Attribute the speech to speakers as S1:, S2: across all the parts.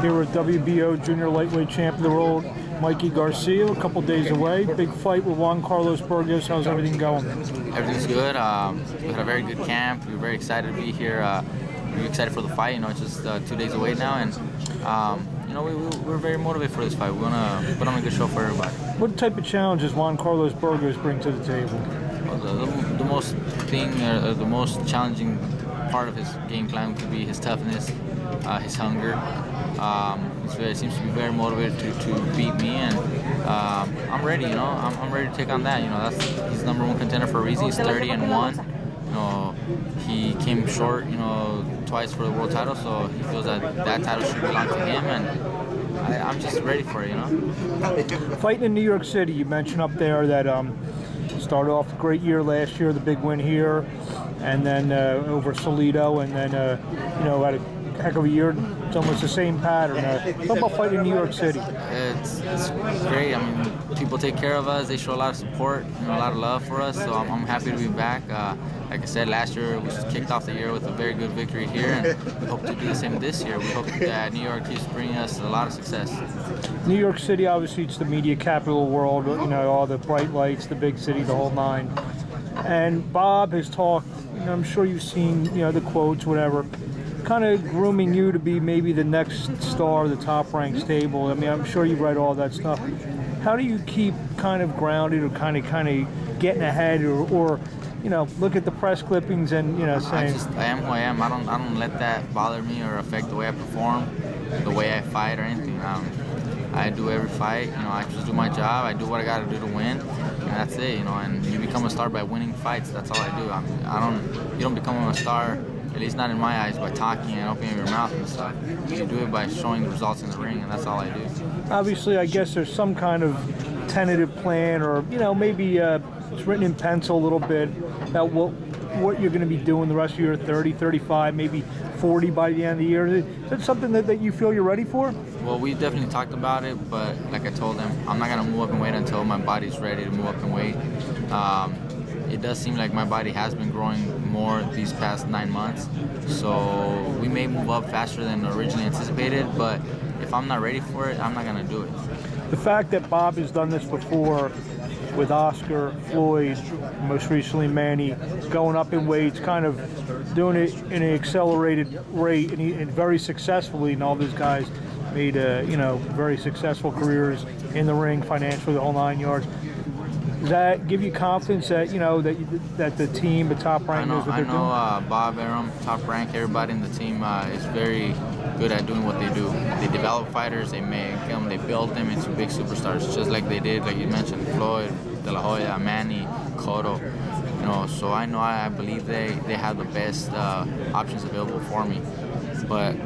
S1: here with WBO junior lightweight champ of the world, Mikey Garcia, a couple days away. Big fight with Juan Carlos Burgos. How's everything going?
S2: Everything's good. We had a very good camp. We're very excited to be here. We're excited for the fight. You know, it's just 2 days away now, and you know, we're very motivated for this fight. We want to put on a good show for everybody.
S1: What type of challenges Juan Carlos Burgos bring to the table?
S2: Well, the most challenging part of his game plan could be his toughness, his hunger. He seems to be very motivated to beat me, and I'm ready. You know, I'm ready to take on that. You know, he's #1 contender for a reason. He's 30-1. You know, he came short, you know, twice for the world title, so he feels that title should belong to him, and I'm just ready for it, you know.
S1: Fighting in New York City, you mentioned up there that started off a great year last year, the big win here, and then over Salido, and then you know, had a heck of a year. It's almost the same pattern. What about fighting in New York City?
S2: It's great. I mean, people take care of us. They show a lot of support, you know, a lot of love for us. So I'm happy to be back. Like I said, last year we kicked off the year with a very good victory here, and we hope to do the same this year. We hope that New York keeps bringing us a lot of success.
S1: New York City, obviously, it's the media capital of the world. You know, all the bright lights, the big city, the whole nine. And Bob has talked. You know, I'm sure you've seen, you know, the quotes, whatever, kind of grooming you to be maybe the next star of the top-ranked stable. I mean, I'm sure you read all that stuff. How do you keep kind of grounded or kind of getting ahead, or you know, look at the press clippings and, you know, saying,
S2: I am who I am. I don't let that bother me or affect the way I perform, the way I fight or anything. I do every fight. You know, I just do my job. I do what I got to do to win, and that's it. You know, and you become a star by winning fights. That's all I do. You don't become a star, at least not in my eyes, by talking and opening your mouth and stuff. You do it by showing the results in the ring, and that's all I do.
S1: Obviously, I guess there's some kind of tentative plan, or, you know, maybe it's written in pencil a little bit about what you're going to be doing the rest of your 30, 35, maybe 40 by the end of the year. Is that something that you feel you're ready for?
S2: Well, we definitely talked about it, but like I told them, I'm not going to move up and weight until my body's ready to move up and weight. It does seem like my body has been growing more these past 9 months, so we may move up faster than originally anticipated, but if I'm not ready for it, I'm not going to do it.
S1: The fact that Bob has done this before with Oscar, Floyd, most recently Manny, going up in weights, kind of doing it in an accelerated rate, and very successfully, and all those guys made you know, very successful careers in the ring, financially, the whole 9 yards. Does that give you confidence that, you know, that the team, the top rank, knows what they're doing?
S2: I know Bob, Aram, top rank, everybody in the team is very good at doing what they do. They develop fighters, they make them, they build them into big superstars, just like they did, like you mentioned, Floyd, De La Hoya, Manny, Cotto. You know, so I know, I believe they have the best options available for me, but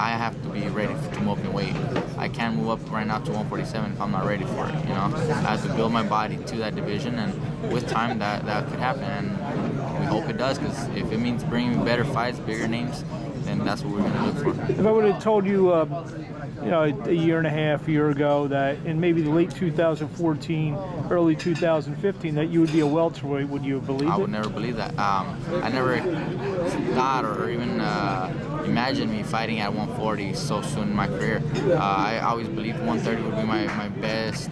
S2: I have to be ready to move up in weight. I can't move up right now to 147 if I'm not ready for it. You know, I have to build my body to that division, and with time that could happen. And we hope it does, because if it means bringing better fights, bigger names, then that's what we're going to look for.
S1: If I would have told you, you know, a year and a half, year ago, that in maybe the late 2014, early 2015, that you would be a welterweight, would you have believed it?
S2: I would never believe that. I never thought or even imagined me fighting at 140 so soon in my career. I always believed 130 would be my best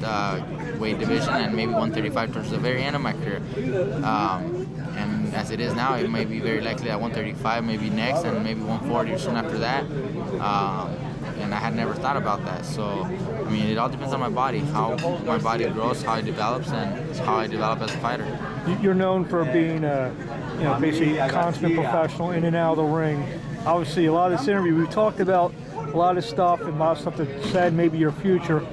S2: weight division, and maybe 135 towards the very end of my career. And as it is now, it may be very likely at 135, maybe next, and maybe 140 or soon after that. And I had never thought about that. So, I mean, it all depends on my body, how my body grows, how it develops, and how I develop as a fighter.
S1: You're known for being a, you know, basically a constant professional in and out of the ring. Obviously, a lot of this interview, we've talked about a lot of stuff and a lot of stuff that said maybe your future.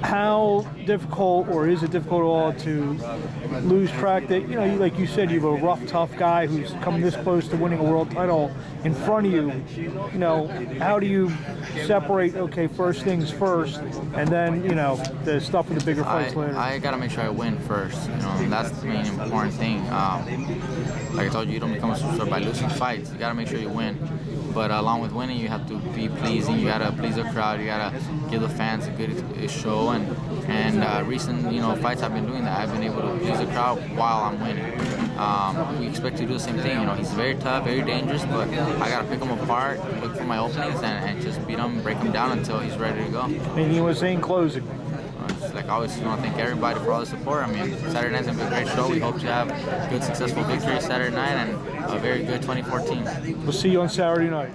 S1: How difficult, or is it difficult at all, to lose track that, you know, like you said, you have a rough, tough guy who's come this close to winning a world title in front of you? You know, how do you separate, okay, first things first, and then, you know, the stuff with the bigger fights later?
S2: I got to make sure I win first, you know, and that's the main important thing. Like I told you, you don't become a superstar by losing fights. You got to make sure you win. But along with winning, you have to be pleasing. You gotta please the crowd. You gotta give the fans a good show. And recent fights, I've been doing that. I've been able to please the crowd while I'm winning. We expect to do the same thing. He's very tough, very dangerous, but I gotta pick him apart, look for my openings, and just beat him, break him down until he's ready to go.
S1: And you were saying closing.
S2: Like I always want to thank everybody for all the support. I mean, Saturday night's gonna be a great show. We hope to have good, successful victory Saturday night and a very good 2014.
S1: We'll see you on Saturday night.